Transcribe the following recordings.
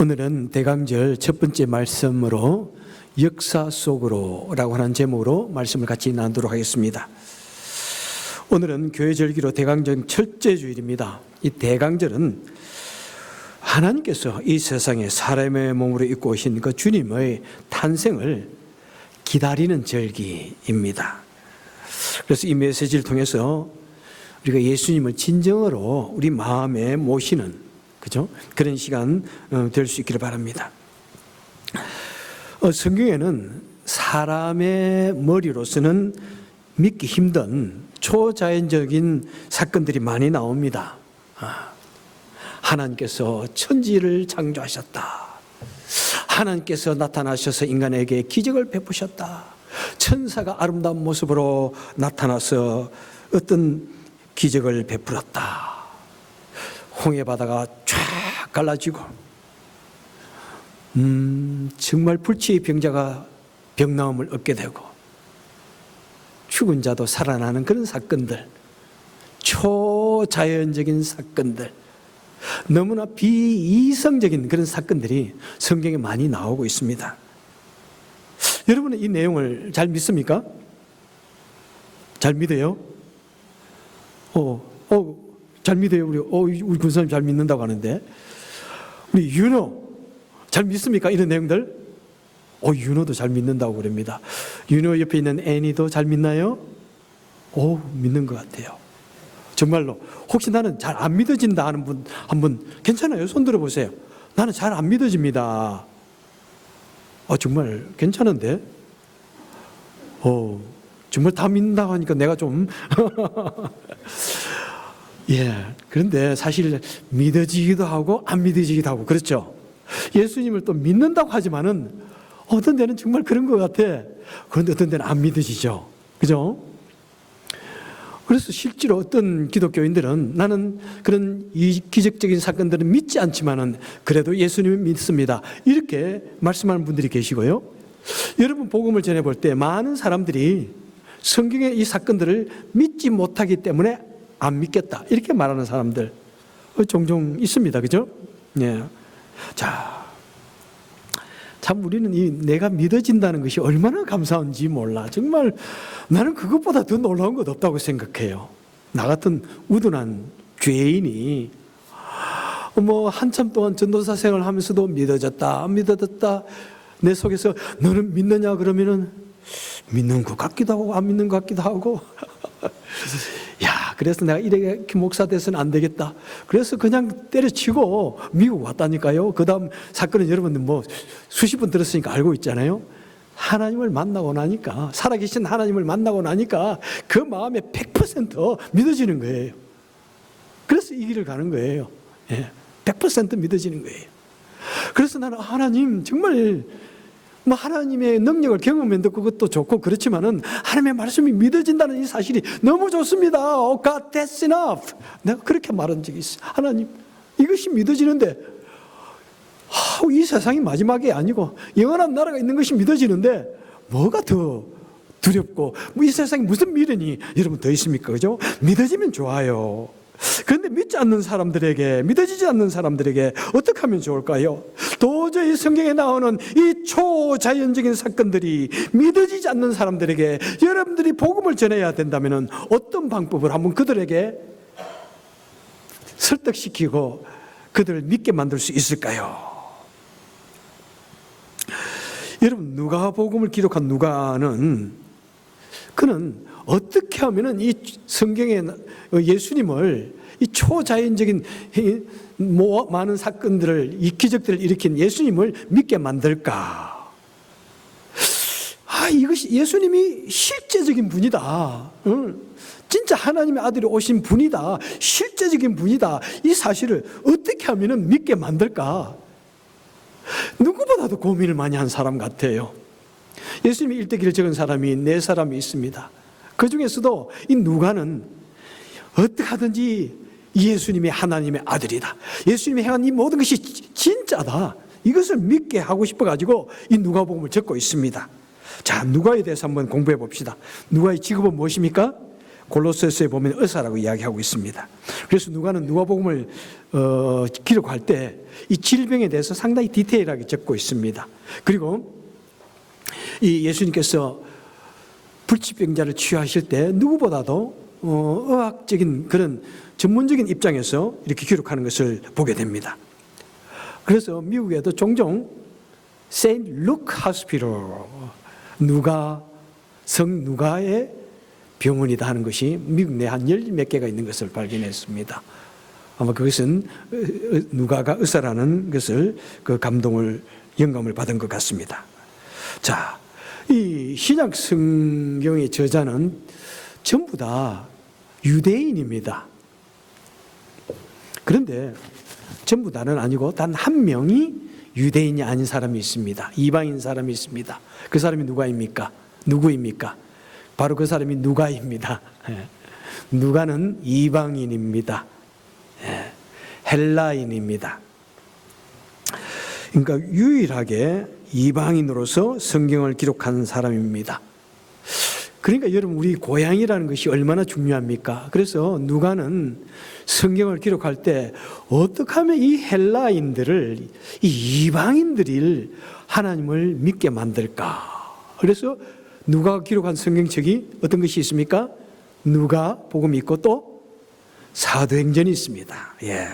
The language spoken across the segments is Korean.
오늘은 대강절 첫 번째 말씀으로 역사 속으로라고 하는 제목으로 말씀을 같이 나누도록 하겠습니다. 오늘은 교회절기로 대강절 첫째 주일입니다. 이 대강절은 하나님께서 이 세상에 사람의 몸으로 입고 오신 그 주님의 탄생을 기다리는 절기입니다. 그래서 이 메시지를 통해서 우리가 예수님을 진정으로 우리 마음에 모시는 그런 시간 될 수 있기를 바랍니다. 성경에는 사람의 머리로서는 믿기 힘든 초자연적인 사건들이 많이 나옵니다. 하나님께서 천지를 창조하셨다. 하나님께서 나타나셔서 인간에게 기적을 베푸셨다. 천사가 아름다운 모습으로 나타나서 어떤 기적을 베풀었다. 홍해 바다가 쫙 갈라지고 정말 불치의 병자가 병나음을 얻게 되고 죽은 자도 살아나는 그런 사건들, 초자연적인 사건들, 너무나 비이성적인 그런 사건들이 성경에 많이 나오고 있습니다. 여러분은 이 내용을 잘 믿습니까? 잘 믿어요? 잘 믿어요. 우리 군사님 잘 믿는다고 하는데, 우리 윤호 잘 믿습니까? 이런 내용들? 윤호도 잘 믿는다고 그럽니다. 윤호 옆에 있는 애니도 잘 믿나요? 믿는 것 같아요. 정말로. 혹시 나는 잘 안 믿어진다 하는 분 한 분 괜찮아요? 손 들어보세요. 나는 잘 안 믿어집니다. 정말 괜찮은데? 정말 다 믿는다고 하니까 내가 좀 그런데 사실 믿어지기도 하고 안 믿어지기도 하고 그렇죠. 예수님을 또 믿는다고 하지만은 어떤 데는 정말 그런 것 같아. 그런데 어떤 데는 안 믿어지죠. 그죠? 그래서 실제로 어떤 기독교인들은 나는 그런 이 기적적인 사건들은 믿지 않지만은 그래도 예수님을 믿습니다. 이렇게 말씀하는 분들이 계시고요. 여러분 복음을 전해볼 때 많은 사람들이 성경의 이 사건들을 믿지 못하기 때문에 안 믿겠다 이렇게 말하는 사람들 종종 있습니다. 그죠? 자, 참 우리는 이 내가 믿어진다는 것이 얼마나 감사한지 몰라. 정말 나는 그것보다 더 놀라운 것 없다고 생각해요. 나 같은 우둔한 죄인이 한참 동안 전도사 생활을 하면서도 믿어졌다 안 믿어졌다 내 속에서 너는 믿느냐 그러면은 믿는 것 같기도 하고 안 믿는 것 같기도 하고 그래서 내가 이렇게 목사 돼서는 안 되겠다. 그래서 그냥 때려치고 미국 왔다니까요. 그 다음 사건은 여러분들 수십 번 들었으니까 알고 있잖아요. 하나님을 만나고 나니까, 살아계신 하나님을 만나고 나니까 그 마음에 100% 믿어지는 거예요. 그래서 이 길을 가는 거예요. 100% 믿어지는 거예요. 그래서 나는 하나님 정말 하나님의 능력을 경험하면 그것도 좋고 그렇지만은 하나님의 말씀이 믿어진다는 이 사실이 너무 좋습니다. God, that's enough. 내가 그렇게 말한 적이 있어요. 하나님, 이것이 믿어지는데 이 세상이 마지막이 아니고 영원한 나라가 있는 것이 믿어지는데 뭐가 더 두렵고 이 세상에 무슨 미련이 여러분 더 있습니까? 그죠? 믿어지면 좋아요. 그런데 믿지 않는 사람들에게, 믿어지지 않는 사람들에게 어떻게 하면 좋을까요? 도저히 성경에 나오는 이 초자연적인 사건들이 믿어지지 않는 사람들에게 여러분들이 복음을 전해야 된다면 어떤 방법을 한번 그들에게 설득시키고 그들을 믿게 만들 수 있을까요? 여러분, 누가복음을 기록한 누가는 그는 어떻게 하면은 이 성경에 예수님을 이 초자연적인 많은 사건들을 이 기적들을 일으킨 예수님을 믿게 만들까? 이것이 예수님이 실제적인 분이다. 진짜 하나님의 아들이 오신 분이다. 실제적인 분이다. 이 사실을 어떻게 하면은 믿게 만들까? 누구보다도 고민을 많이 한 사람 같아요. 예수님이 일대기를 적은 사람이 4사람이 있습니다. 그 중에서도 이 누가는 어떻게 하든지 예수님이 하나님의 아들이다. 예수님이 행한 이 모든 것이 진짜다. 이것을 믿게 하고 싶어가지고 이 누가복음을 적고 있습니다. 자, 누가에 대해서 한번 공부해 봅시다. 누가의 직업은 무엇입니까? 골로새서에 보면 의사라고 이야기하고 있습니다. 그래서 누가는 누가복음을 기록할 때 이 질병에 대해서 상당히 디테일하게 적고 있습니다. 그리고 이 예수님께서 불치병자를 치유하실 때 누구보다도 의학적인 그런 전문적인 입장에서 이렇게 기록하는 것을 보게 됩니다. 그래서 미국에도 종종 세인트 루크 하스피럴, 성 누가의 병원이다 하는 것이 미국 내 한 10몇 개가 있는 것을 발견했습니다. 아마 그것은 누가가 의사라는 것을 영감을 받은 것 같습니다. 자, 이 신약 성경의 저자는 전부 다 유대인입니다. 그런데 전부 다는 아니고 단 한 명이 유대인이 아닌 사람이 있습니다. 이방인 사람이 있습니다. 그 사람이 누구입니까? 바로 그 사람이 누가입니다. 누가는 이방인입니다. 헬라인입니다. 그러니까 유일하게 이방인으로서 성경을 기록한 사람입니다. 그러니까 여러분, 우리 고향이라는 것이 얼마나 중요합니까? 그래서 누가는 성경을 기록할 때 어떻게 하면 이 헬라인들을, 이 이방인들을 하나님을 믿게 만들까? 그래서 누가가 기록한 성경책이 어떤 것이 있습니까? 누가복음이 있고 또 사도행전이 있습니다. 예.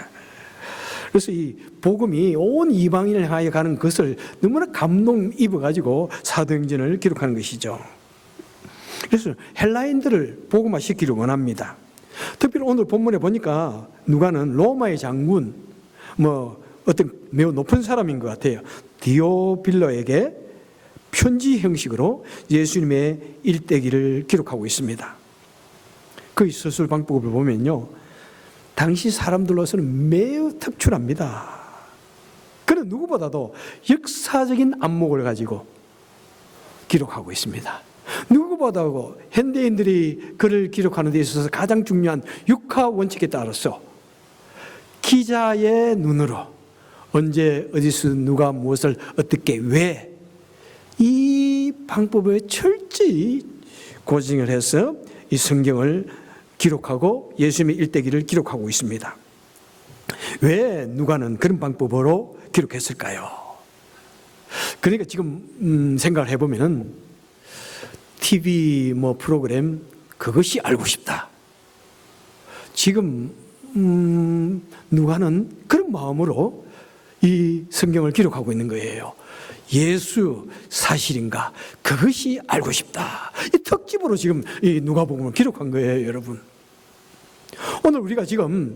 그래서 이 복음이 온 이방인을 향하여 가는 것을 너무나 감동 입어가지고 사도행전을 기록하는 것이죠. 그래서 헬라인들을 복음화 시키기를 원합니다. 특별히 오늘 본문에 보니까 누가는 로마의 장군, 어떤 매우 높은 사람인 것 같아요. 디오빌로에게 편지 형식으로 예수님의 일대기를 기록하고 있습니다. 그 서술 방법을 보면요, 당시 사람들로서는 매우 특출합니다. 그는 누구보다도 역사적인 안목을 가지고 기록하고 있습니다. 누구보다도 현대인들이 글을 기록하는 데 있어서 가장 중요한 육하 원칙에 따라서 기자의 눈으로 언제 어디서 누가 무엇을 어떻게 왜 이 방법에 철저히 고증을 해서 이 성경을 기록하고 예수님의 일대기를 기록하고 있습니다. 왜 누가는 그런 방법으로 기록했을까요? 그러니까 지금 생각을 해보면은 TV 프로그램 그것이 알고 싶다. 지금 누가는 그런 마음으로 이 성경을 기록하고 있는 거예요. 예수 사실인가? 그것이 알고 싶다. 이 특집으로 지금 이 누가복음을 기록한 거예요, 여러분. 오늘 우리가 지금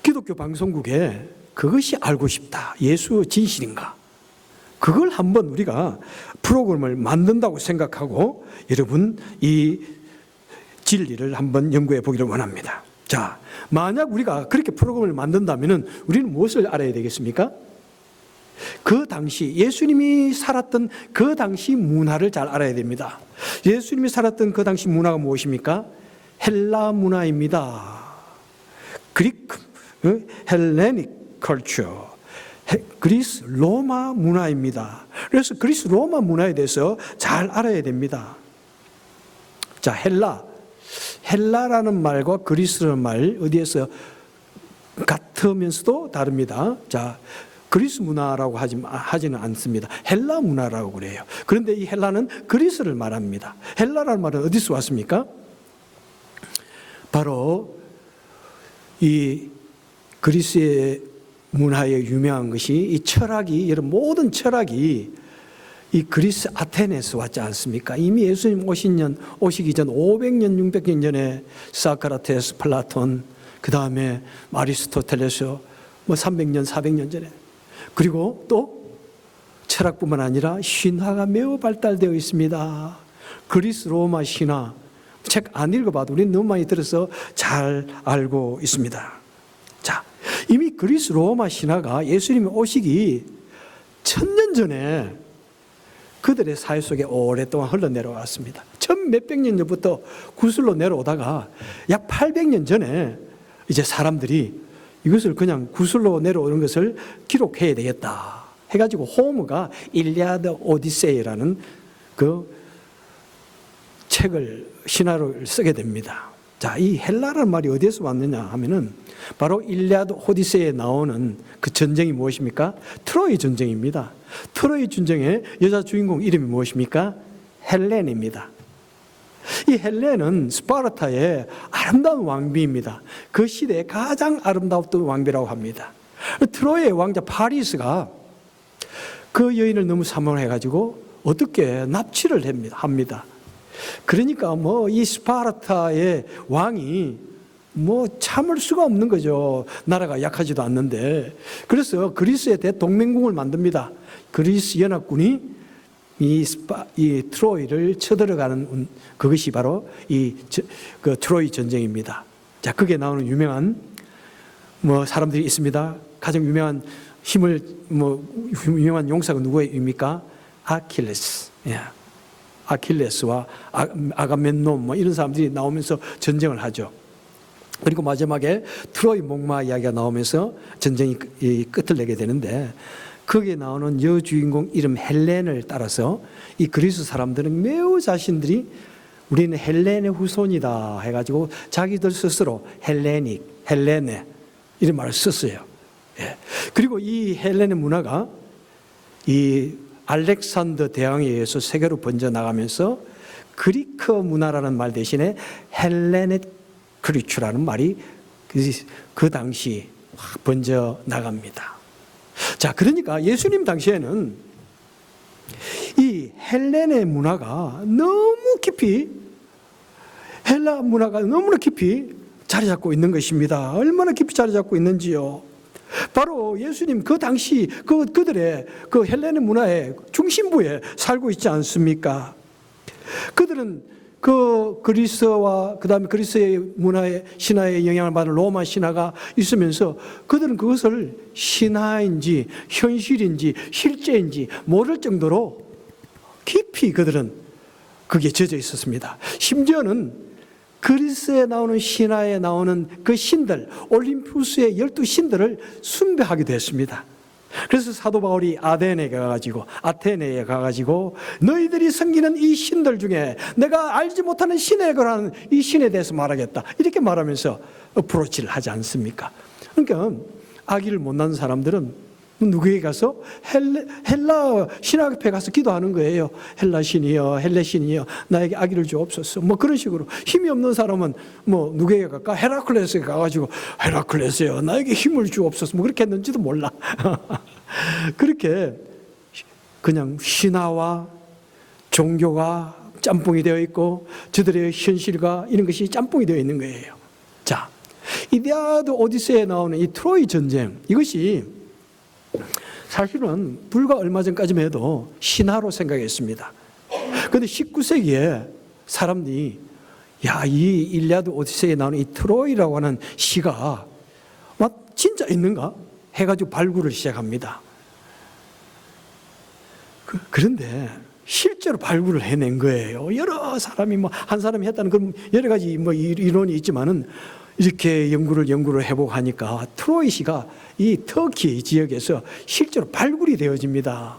기독교 방송국에 그것이 알고 싶다. 예수 진실인가? 그걸 한번 우리가 프로그램을 만든다고 생각하고 여러분 이 진리를 한번 연구해 보기를 원합니다. 자, 만약 우리가 그렇게 프로그램을 만든다면 우리는 무엇을 알아야 되겠습니까? 그 당시 예수님이 살았던 그 당시 문화를 잘 알아야 됩니다. 예수님이 살았던 그 당시 문화가 무엇입니까? 헬라 문화입니다. 그리크, 헬레닉 컬처, 그리스 로마 문화입니다. 그래서 그리스 로마 문화에 대해서 잘 알아야 됩니다. 자, 헬라라는 말과 그리스라는 말 어디에서 같으면서도 다릅니다. 자, 그리스 문화라고 하지는 않습니다. 헬라 문화라고 그래요. 그런데 이 헬라는 그리스를 말합니다. 헬라라는 말은 어디서 왔습니까? 바로 이 그리스의 문화에 유명한 것이 이 철학이, 여러분 모든 철학이 이 그리스 아테네에서 왔지 않습니까? 이미 예수님 오시기 전 500년, 600년 전에 소크라테스, 플라톤, 그 다음에 아리스토텔레스 300년, 400년 전에, 그리고 또 철학뿐만 아니라 신화가 매우 발달되어 있습니다. 그리스 로마 신화, 책 안 읽어봐도 우리는 너무 많이 들어서 잘 알고 있습니다. 자, 이미 그리스 로마 신화가 예수님이 오시기 1000년 전에 그들의 사회 속에 오랫동안 흘러내려왔습니다. 몇백 년 전부터 구슬로 내려오다가 약 800년 전에 이제 사람들이 이것을 그냥 구슬로 내려오는 것을 기록해야 되겠다 해가지고 호머가 일리아드 오디세이라는 그 책을 신화를 쓰게 됩니다. 자, 이 헬라라는 말이 어디에서 왔느냐 하면은 바로 일리아드 오디세이에 나오는 그 전쟁이 무엇입니까? 트로이 전쟁입니다. 트로이 전쟁의 여자 주인공 이름이 무엇입니까? 헬렌입니다. 이 헬렌은 스파르타의 아름다운 왕비입니다. 그 시대의 가장 아름다웠던 왕비라고 합니다. 트로이의 왕자 파리스가 그 여인을 너무 사모해가지고 어떻게 납치를 합니다. 그러니까 이 스파르타의 왕이 참을 수가 없는 거죠. 나라가 약하지도 않는데. 그래서 그리스의 대동맹국을 만듭니다. 그리스 연합군이 이 트로이를 쳐들어가는 그것이 바로 그 트로이 전쟁입니다. 자, 거기에 나오는 유명한 사람들이 있습니다. 가장 유명한 유명한 용사가 누구입니까? 아킬레스. 예. 아킬레스와 아가멤논 이런 사람들이 나오면서 전쟁을 하죠. 그리고 마지막에 트로이 목마 이야기가 나오면서 전쟁이 끝을 내게 되는데, 거기에 나오는 여주인공 이름 헬렌을 따라서 이 그리스 사람들은 매우 자신들이 우리는 헬렌의 후손이다 해가지고 자기들 스스로 헬레네 이런 말을 썼어요. 예. 그리고 이 헬렌의 문화가 이 알렉산더 대왕에 의해서 세계로 번져나가면서 그리크 문화라는 말 대신에 헬레네 크리추라는 말이 그 당시 번져나갑니다. 자, 그러니까 예수님 당시에는 이 헬레네 문화가 너무 깊이, 헬라 문화가 너무나 깊이 자리 잡고 있는 것입니다. 얼마나 깊이 자리 잡고 있는지요. 바로 예수님 그 당시 그들의 그 헬레네 문화의 중심부에 살고 있지 않습니까? 그들은 그 그리스와 그다음에 그리스의 문화의 신화에 영향을 받은 로마 신화가 있으면서 그들은 그것을 신화인지 현실인지 실제인지 모를 정도로 깊이 그들은 거기에 젖어 있었습니다. 심지어는 그리스에 나오는 신화에 나오는 그 신들, 올림푸스의 12신들을 숭배하기도 했습니다. 그래서 사도 바울이 아테네에 가가지고 너희들이 섬기는 이 신들 중에 내가 알지 못하는 신에 관한 이 신에 대해서 말하겠다, 이렇게 말하면서 어프로치를 하지 않습니까? 그러니까 아기를 못 낳는 사람들은 누구에게 가서 헬라 신 앞에 가서 기도하는 거예요. 헬라 신이여, 헬레 신이여, 나에게 아기를 주옵소서. 그런 식으로. 힘이 없는 사람은 누구에게 갈까? 헤라클레스에 가가지고 헤라클레스여, 나에게 힘을 주옵소서. 그렇게 했는지도 몰라. 그렇게 그냥 신화와 종교가 짬뽕이 되어 있고 저들의 현실과 이런 것이 짬뽕이 되어 있는 거예요. 자, 일리아드 오디세이에 나오는 이 트로이 전쟁, 이것이 사실은 불과 얼마 전까지만 해도 신화로 생각했습니다. 그런데 19세기에 사람들이 이 일리아드 오디세이에 나오는 이 트로이라고 하는 시가 진짜 있는가 해가지고 발굴을 시작합니다. 그런데 실제로 발굴을 해낸 거예요. 여러 사람이 한 사람이 했다는 그런 여러 가지 이론이 있지만은 이렇게 연구를 해보니까 트로이 시가 이 터키 지역에서 실제로 발굴이 되어집니다.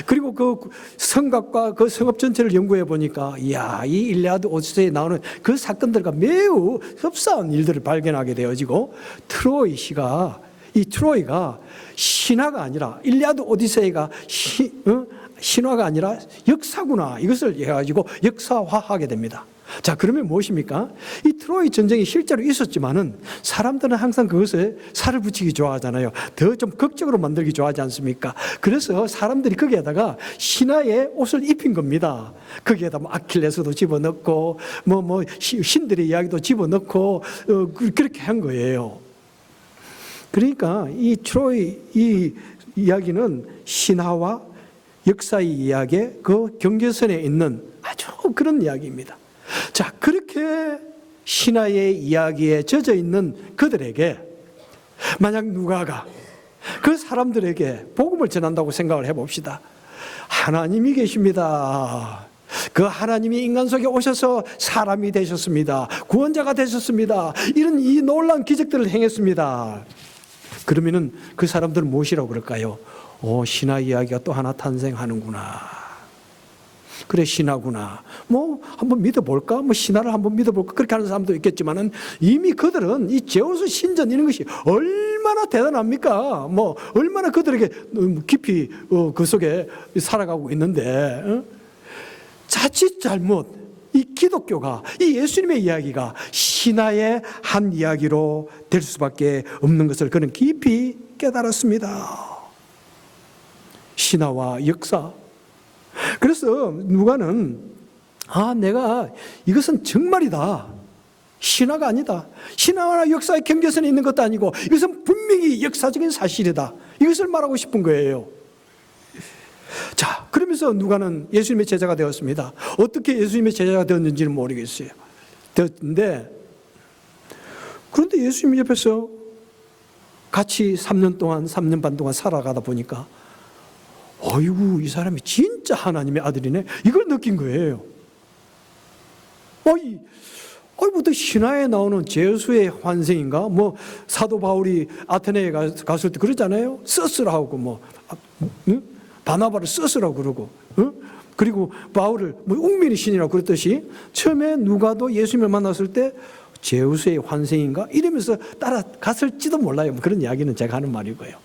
그리고 그 성곽과 그 성읍 전체를 연구해 보니까 이 일리아드 오디세이에 나오는 그 사건들과 매우 흡사한 일들을 발견하게 되어지고 이 트로이가 신화가 아니라 일리아드 오디세이가 신화가 아니라 역사구나, 이것을 해가지고 역사화하게 됩니다. 자, 그러면 무엇입니까? 이 트로이 전쟁이 실제로 있었지만은 사람들은 항상 그것에 살을 붙이기 좋아하잖아요. 더 좀 극적으로 만들기 좋아하지 않습니까? 그래서 사람들이 거기에다가 신화의 옷을 입힌 겁니다. 거기에다 아킬레스도 집어넣고 신들의 이야기도 집어넣고 그렇게 한 거예요. 그러니까 이 트로이 이 이야기는 신화와 역사의 이야기의 그 경계선에 있는 아주 그런 이야기입니다. 자, 그렇게 신화의 이야기에 젖어 있는 그들에게 만약 누가가 그 사람들에게 복음을 전한다고 생각을 해봅시다. 하나님이 계십니다. 그 하나님이 인간 속에 오셔서 사람이 되셨습니다. 구원자가 되셨습니다. 이런 이 놀라운 기적들을 행했습니다. 그러면은 그 사람들은 무엇이라고 그럴까요? 신화 이야기가 또 하나 탄생하는구나. 그래, 신하구나. 뭐 한번 믿어볼까? 뭐 신하를 한번 믿어볼까? 그렇게 하는 사람도 있겠지만은 이미 그들은 이 제우스 신전 이런 것이 얼마나 대단합니까? 뭐 얼마나 그들에게 깊이 그 속에 살아가고 있는데 자칫 잘못 이 기독교가 이 예수님의 이야기가 신하의 한 이야기로 될 수밖에 없는 것을 그는 깊이 깨달았습니다. 신화와 역사. 그래서 누가는 내가 이것은 정말이다. 신화가 아니다. 신화와 역사의 경계선에 있는 것도 아니고 이것은 분명히 역사적인 사실이다. 이것을 말하고 싶은 거예요. 자, 그러면서 누가는 예수님의 제자가 되었습니다. 어떻게 예수님의 제자가 되었는지는 모르겠어요. 되었는데 그런데 예수님 옆에서 같이 3년 반 동안 살아가다 보니까 어이구, 이 사람이 진짜 하나님의 아들이네. 이걸 느낀 거예요. 뭐 신화에 나오는 제수의 환생인가? 뭐 사도 바울이 아테네에 갔을 때 그러잖아요. 서스라고 바나바를 서스라고 그러고, 그리고 바울을 웅변의 신이라고 그랬듯이 처음에 누가도 예수님을 만났을 때 제우스의 환생인가? 이러면서 따라갔을지도 몰라요. 그런 이야기는 제가 하는 말이고요.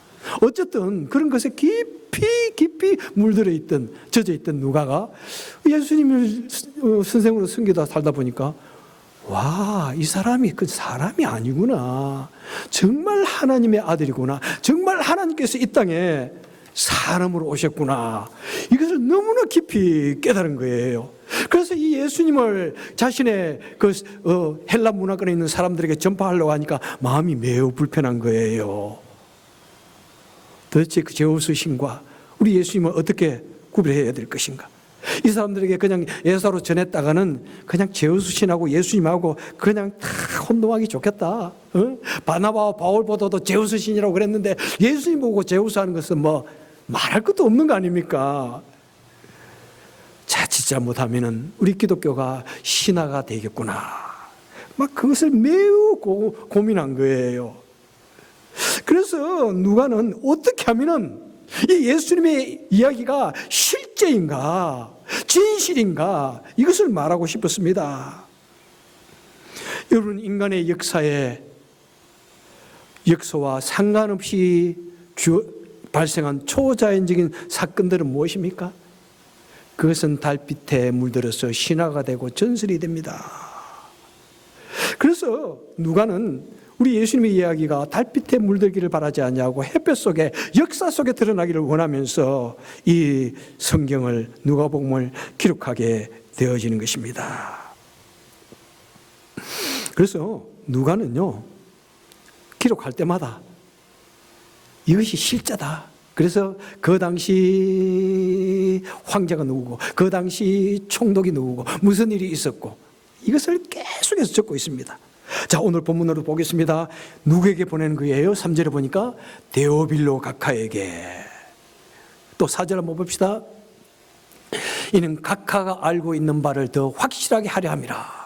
어쨌든 그런 것에 깊이 물들어 있던, 젖어 있던 누가가 예수님을 선생으로 섬기다 살다 보니까 와, 이 사람이 그 사람이 아니구나. 정말 하나님의 아들이구나. 정말 하나님께서 이 땅에 사람으로 오셨구나. 이것을 너무나 깊이 깨달은 거예요. 그래서 이 예수님을 자신의 헬라 문화권에 있는 사람들에게 전파하려고 하니까 마음이 매우 불편한 거예요. 도대체 그 제우스 신과 우리 예수님을 어떻게 구별해야 될 것인가? 이 사람들에게 그냥 예사로 전했다가는 그냥 제우스 신하고 예수님하고 그냥 다 혼동하기 좋겠다. 바나바와 바울보다도 제우스 신이라고 그랬는데 예수님 보고 제우스 하는 것은 뭐 말할 것도 없는 거 아닙니까? 자칫 잘못하면은 우리 기독교가 신화가 되겠구나. 막 그것을 매우 고민한 거예요. 그래서 누가는 어떻게 하면은 이 예수님의 이야기가 실제인가, 진실인가, 이것을 말하고 싶었습니다. 여러분, 인간의 역사와 상관없이 발생한 초자연적인 사건들은 무엇입니까? 그것은 달빛에 물들어서 신화가 되고 전설이 됩니다. 그래서 누가는 우리 예수님의 이야기가 달빛에 물들기를 바라지 않냐고 햇볕 속에 역사 속에 드러나기를 원하면서 이 성경을 누가복음을 기록하게 되어지는 것입니다. 그래서 누가는요, 기록할 때마다 이것이 실제다. 그래서 그 당시 황제가 누구고 그 당시 총독이 누구고 무슨 일이 있었고 이것을 계속해서 적고 있습니다. 자, 오늘 본문으로 보겠습니다. 누구에게 보내는 거예요? 3절에 보니까 데오빌로 각하에게. 또 4절 한번 봅시다. 이는 각하가 알고 있는 바를 더 확실하게 하려 함이라.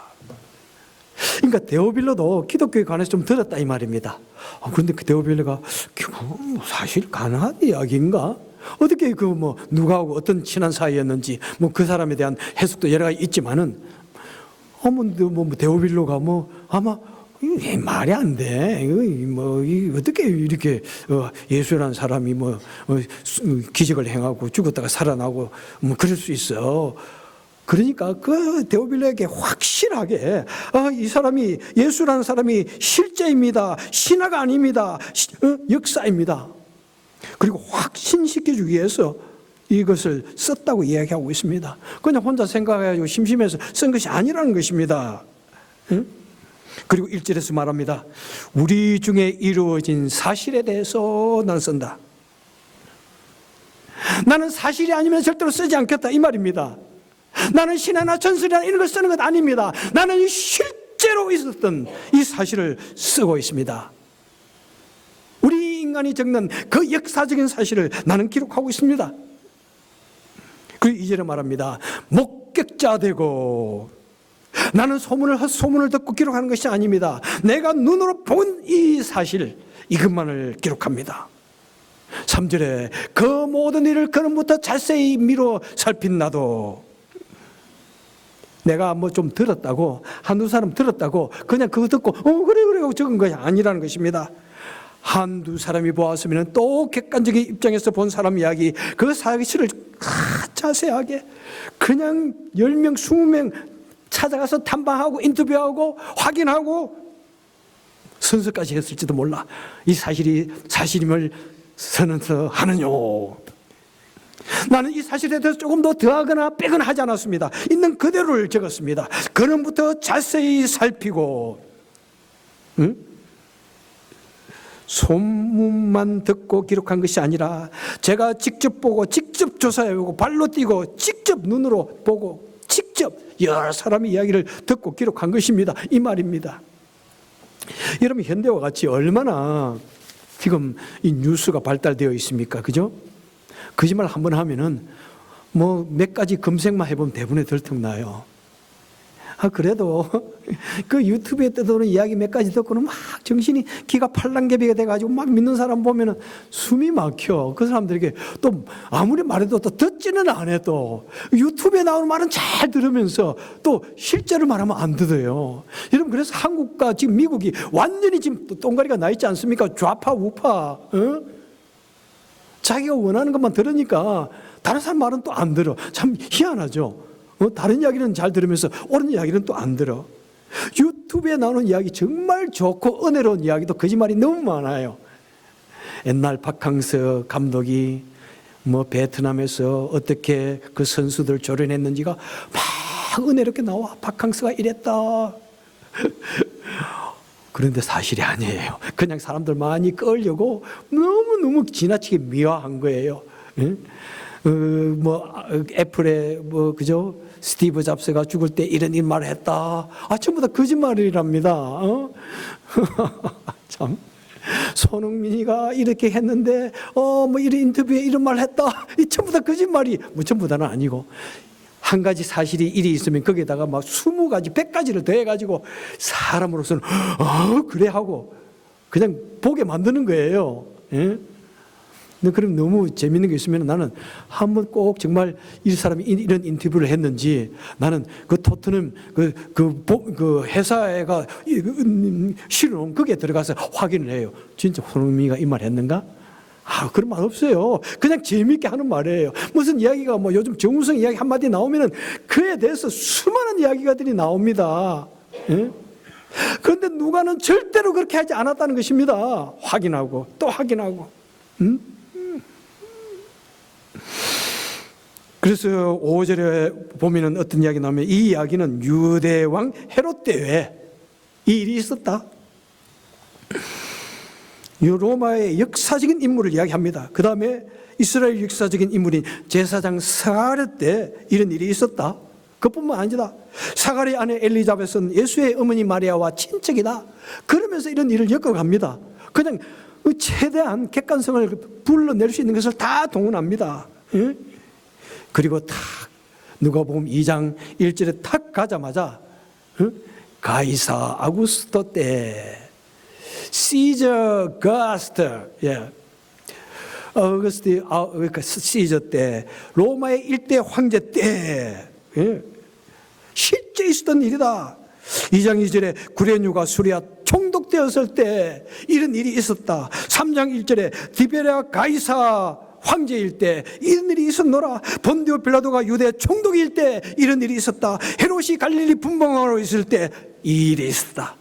그러니까 데오빌로도 기독교에 관해서 좀 들었다 이 말입니다. 그런데 그 데오빌로가 사실 가능한 이야기인가? 어떻게 누가하고 어떤 친한 사이였는지 그 사람에 대한 해석도 여러 가지 있지만은 데오빌로가 아마 말이 안 돼. 어떻게 이렇게 예수라는 사람이 기적을 행하고 죽었다가 살아나고 그럴 수 있어. 그러니까 그 데오빌로에게 확실하게 이 사람이 예수라는 사람이 실제입니다. 신화가 아닙니다. 역사입니다. 그리고 확신시켜주기 위해서 이것을 썼다고 이야기하고 있습니다. 그냥 혼자 생각해가지고 심심해서 쓴 것이 아니라는 것입니다. 그리고 1절에서 말합니다. 우리 중에 이루어진 사실에 대해서 나는 쓴다. 나는 사실이 아니면 절대로 쓰지 않겠다 이 말입니다. 나는 신화나 전설이나 이런 걸 쓰는 것 아닙니다. 나는 실제로 있었던 이 사실을 쓰고 있습니다. 우리 인간이 적는 그 역사적인 사실을 나는 기록하고 있습니다. 그리고 2절에 말합니다. 목격자 되고 나는 소문을 듣고 기록하는 것이 아닙니다. 내가 눈으로 본 이 사실 이것만을 기록합니다. 3절에 그 모든 일을 그는부터 자세히 미뤄 살핀 나도 내가 뭐 좀 들었다고, 한두 사람 들었다고 그냥 그거 듣고 그래 하고 적은 것이 아니라는 것입니다. 한두 사람이 보았으면 또 객관적인 입장에서 본 사람 이야기, 그 사실을 자세하게 그냥 10명, 20명 찾아가서 탐방하고 인터뷰하고 확인하고 선서까지 했을지도 몰라. 이 사실이 사실임을 선언하느뇨. 나는 이 사실에 대해서 조금 더 더하거나 빼거나 하지 않았습니다. 있는 그대로를 적었습니다. 그럼부터 자세히 살피고, 소문만 듣고 기록한 것이 아니라 제가 직접 보고 직접 조사해보고 발로 뛰고 직접 눈으로 보고 직접 여러 사람의 이야기를 듣고 기록한 것입니다. 이 말입니다. 여러분, 현대와 같이 얼마나 지금 이 뉴스가 발달되어 있습니까? 그죠? 거짓말 한번 하면은 뭐 몇 가지 검색만 해보면 대부분에 들통나요. 그래도 그 유튜브에 떠도는 이야기 몇 가지 듣고는 막 정신이 기가 팔랑개비가 돼가지고 막 믿는 사람 보면은 숨이 막혀. 그 사람들에게 또 아무리 말해도 또 듣지는 않아. 또 유튜브에 나오는 말은 잘 들으면서 또 실제로 말하면 안 듣어요. 여러분, 그래서 한국과 지금 미국이 완전히 지금 똥가리가 나 있지 않습니까? 좌파 우파. 자기가 원하는 것만 들으니까 다른 사람 말은 또 안 들어. 참 희한하죠. 다른 이야기는 잘 들으면서 옳은 이야기는 또 안 들어. 유튜브에 나오는 이야기 정말 좋고 은혜로운 이야기도 거짓말이 너무 많아요. 옛날 박항서 감독이 뭐 베트남에서 어떻게 그 선수들 조련했는지가 막 은혜롭게 나와. 박항서가 이랬다. 그런데 사실이 아니에요. 그냥 사람들 많이 끌려고 너무너무 지나치게 미화한 거예요. 애플의 그죠? 스티브 잡스가 죽을 때 이런 말을 했다. 전부 다 거짓말이랍니다. 참. 손흥민이가 이렇게 했는데, 이런 인터뷰에 이런 말을 했다. 이 전부 다 거짓말이, 전부 다는 아니고. 한 가지 사실이 일이 있으면 거기에다가 막 20가지, 100가지를 더해가지고 사람으로서는, 그래 하고 그냥 보게 만드는 거예요. 예? 그럼 너무 재밌는 게 있으면 나는 한번 꼭 정말 이 사람이 이런 인터뷰를 했는지 나는 그 토트넘 그 회사가 실어놓은 거기에 들어가서 확인을 해요. 진짜 손흥민이가 이 말 했는가? 그런 말 없어요. 그냥 재미있게 하는 말이에요. 무슨 이야기가 요즘 정우성 이야기 한마디 나오면은 그에 대해서 수많은 이야기가들이 나옵니다. 예? 그런데 누가는 절대로 그렇게 하지 않았다는 것입니다. 확인하고 또 확인하고. 그래서 5절에 보면은 어떤 이야기 나오면 이 이야기는 유대왕 헤롯 때에 이 일이 있었다. 로마의 역사적인 인물을 이야기합니다. 그 다음에 이스라엘 역사적인 인물인 제사장 스가랴 때 이런 일이 있었다. 그뿐만 아니다. 스가랴 아내 엘리자벳은 예수의 어머니 마리아와 친척이다. 그러면서 이런 일을 엮어갑니다. 그냥 최대한 객관성을 불러낼 수 있는 것을 다 동원합니다. 그리고 탁 누가복음 2장 1절에 탁 가자마자 가이사 아구스토 때 시저 가스터, 시저 때, 로마의 일대 황제 때, 실제 있었던 일이다. 2장 2절에 구레뉴가 수리아 총독되었을 때 이런 일이 있었다. 3장 1절에 디베랴 가이사 황제일 때 이런 일이 있었노라. 본디오 빌라도가 유대 총독일 때 이런 일이 있었다. 헤롯이 갈릴리 분봉하러 있을 때 이 일이 있었다.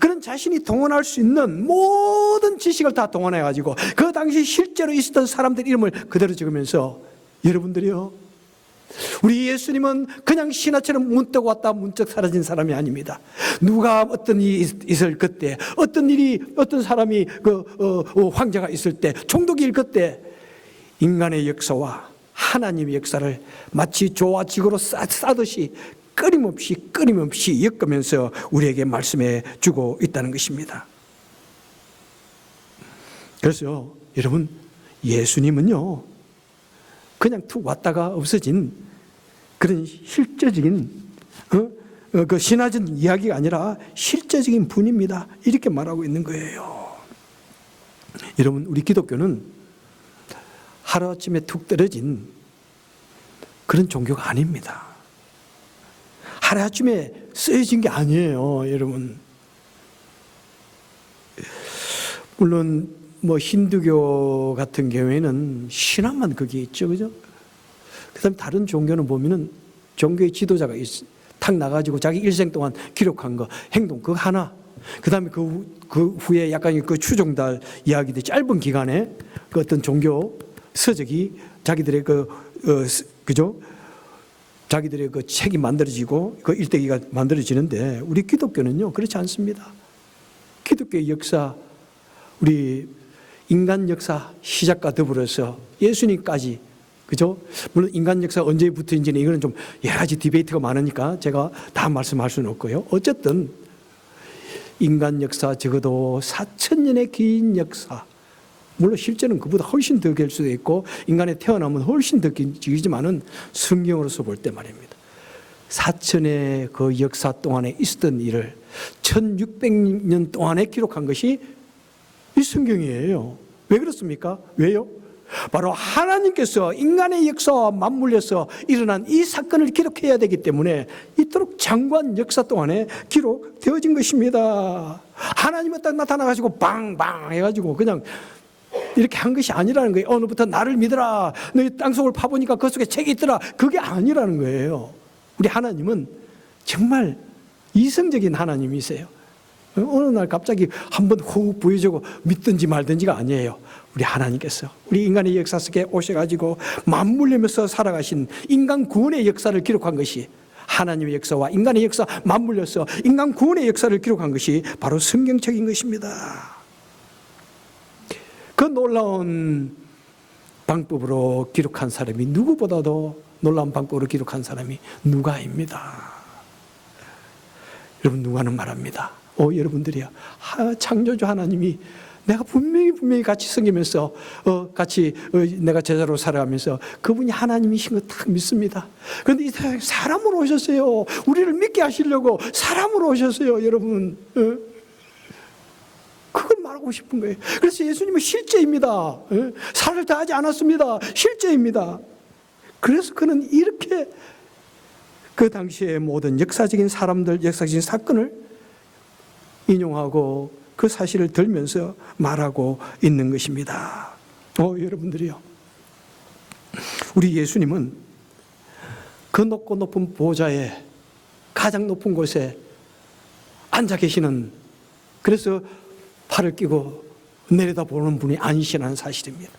그런 자신이 동원할 수 있는 모든 지식을 다 동원해가지고 그 당시 실제로 있었던 사람들 이름을 그대로 적으면서 여러분들이요, 우리 예수님은 그냥 신하처럼 문득 왔다 문득 사라진 사람이 아닙니다. 누가 어떤 일이 있을 그때, 어떤 사람이 황제가 있을 때, 총독일 그때 인간의 역사와 하나님의 역사를 마치 조와 지구로 싸듯이 끊임없이 엮으면서 우리에게 말씀해 주고 있다는 것입니다. 그래서 여러분, 예수님은요 그냥 툭 왔다가 없어진 그런 실제적인 그 신화적 이야기가 아니라 실제적인 분입니다. 이렇게 말하고 있는 거예요. 여러분, 우리 기독교는 하루아침에 툭 떨어진 그런 종교가 아닙니다. 하루아침에 쓰여진 게 아니에요, 여러분. 물론 뭐 힌두교 같은 경우에는 신앙만 거기에 있죠, 그죠? 그다음 다른 종교는 보면은 종교의 지도자가 탁 나가지고 자기 일생 동안 기록한 거 행동 그거 하나. 그다음에 그 후에 약간 그 추종달 이야기들 짧은 기간에 그 어떤 종교 서적이 자기들의 그죠? 자기들의 그 책이 만들어지고 그 일대기가 만들어지는데 우리 기독교는요 그렇지 않습니다. 기독교의 역사, 우리 인간 역사 시작과 더불어서 예수님까지, 그죠? 물론 인간 역사 언제부터인지는 이거는 좀 여러 가지 디베이트가 많으니까 제가 다 말씀할 수는 없고요. 어쨌든 인간 역사 적어도 4,000년의 긴 역사, 물론 실제는 그보다 훨씬 더 길 수도 있고 인간의 태어나면 훨씬 더 길지만은 성경으로서 볼 때 말입니다. 4,000의 그 역사 동안에 있었던 일을 1,600년 동안에 기록한 것이 이 성경이에요. 왜 그렇습니까? 왜요? 바로 하나님께서 인간의 역사와 맞물려서 일어난 이 사건을 기록해야 되기 때문에 이토록 장구한 역사 동안에 기록되어진 것입니다. 하나님은 딱 나타나가지고 빵빵 해가지고 그냥 이렇게 한 것이 아니라는 거예요. 오늘부터 나를 믿어라. 너희 땅속을 파보니까 그 속에 책이 있더라. 그게 아니라는 거예요. 우리 하나님은 정말 이성적인 하나님이세요. 어느 날 갑자기 한번 호흡 보여주고 믿든지 말든지가 아니에요. 우리 하나님께서 우리 인간의 역사 속에 오셔가지고 맞물리면서 살아가신 인간 구원의 역사를 기록한 것이, 하나님의 역사와 인간의 역사 맞물려서 인간 구원의 역사를 기록한 것이 바로 성경책인 것입니다. 그 놀라운 방법으로 기록한 사람이, 누구보다도 놀라운 방법으로 기록한 사람이 누가입니다. 여러분, 누가는 말합니다. 여러분들이야, 창조주 하나님이 내가 분명히 같이 섬기면서 같이 내가 제자로 살아가면서 그분이 하나님이신 거 딱 믿습니다. 그런데 이 세상에 사람으로 오셨어요. 우리를 믿게 하시려고 사람으로 오셨어요, 여러분. 그걸 말하고 싶은 거예요. 그래서 예수님은 실제입니다. 살을 다하지 않았습니다. 실제입니다. 그래서 그는 이렇게 그 당시의 모든 역사적인 사람들, 역사적인 사건을 인용하고 그 사실을 들면서 말하고 있는 것입니다. 여러분들이요, 우리 예수님은 그 높고 높은 보좌에 가장 높은 곳에 앉아 계시는, 그래서 팔을 끼고 내려다보는 분이 아니시라는 사실입니다.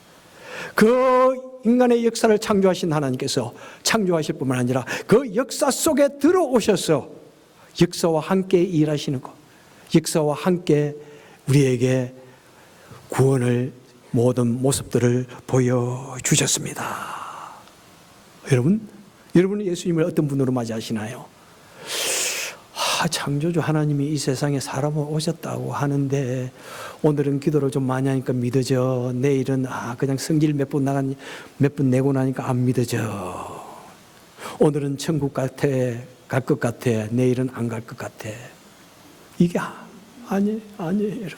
그 인간의 역사를 창조하신 하나님께서 창조하실 뿐만 아니라 그 역사 속에 들어오셔서 역사와 함께 일하시는 것, 역사와 함께 우리에게 구원을 모든 모습들을 보여주셨습니다. 여러분은 예수님을 어떤 분으로 맞이하시나요? 창조주 하나님이 이 세상에 사람으로 오셨다고 하는데 오늘은 기도를 좀 많이 하니까 믿어져. 내일은 그냥 성질 몇 번 내고 나니까 안 믿어져. 오늘은 천국 갈 것 같아. 내일은 안 갈 것 같아. 이게 아니에요, 여러분.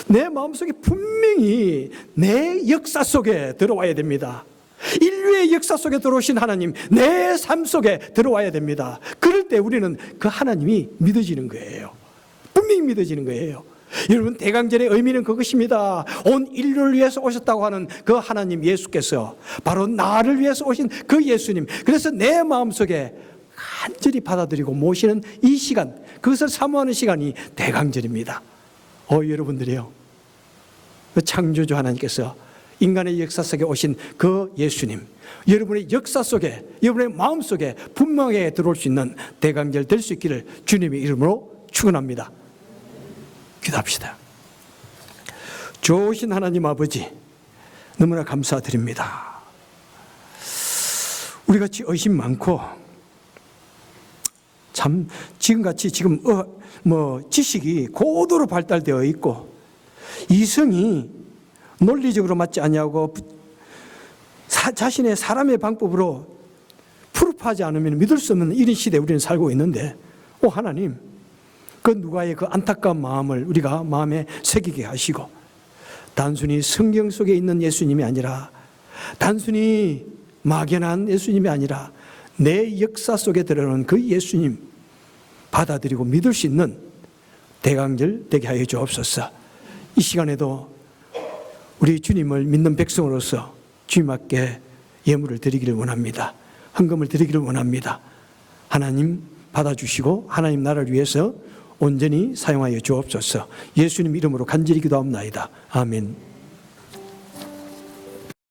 내 마음속에 분명히 내 역사 속에 들어와야 됩니다. 인류의 역사 속에 들어오신 하나님, 내 삶 속에 들어와야 됩니다. 그럴 때 우리는 그 하나님이 믿어지는 거예요. 분명히 믿어지는 거예요. 여러분, 대강절의 의미는 그것입니다. 온 인류를 위해서 오셨다고 하는 그 하나님 예수께서 바로 나를 위해서 오신 그 예수님, 그래서 내 마음속에 간절히 받아들이고 모시는 이 시간, 그것을 사모하는 시간이 대강절입니다. 여러분들이요, 그 창조주 하나님께서 인간의 역사 속에 오신 그 예수님, 여러분의 역사 속에, 여러분의 마음 속에 분명하게 들어올 수 있는 대강절 될 수 있기를 주님의 이름으로 축원합니다. 기도합시다. 좋으신 하나님 아버지, 너무나 감사드립니다. 우리같이 의심 많고 참 지금같이 지금 지식이 고도로 발달되어 있고 이성이 논리적으로 맞지 아니하고 자신의 사람의 방법으로 프루프하지 않으면 믿을 수 없는 이런 시대에 우리는 살고 있는데, 하나님, 그 누가의 그 안타까운 마음을 우리가 마음에 새기게 하시고, 단순히 성경 속에 있는 예수님이 아니라, 단순히 막연한 예수님이 아니라 내 역사 속에 들어오는 그 예수님 받아들이고 믿을 수 있는 대강절 되게 하여 주옵소서. 이 시간에도 우리 주님을 믿는 백성으로서 주님 앞에 예물을 드리기를 원합니다. 헌금을 드리기를 원합니다. 하나님 받아주시고 하나님 나라를 위해서 온전히 사용하여 주옵소서. 예수님 이름으로 간절히 기도합나이다. 아멘.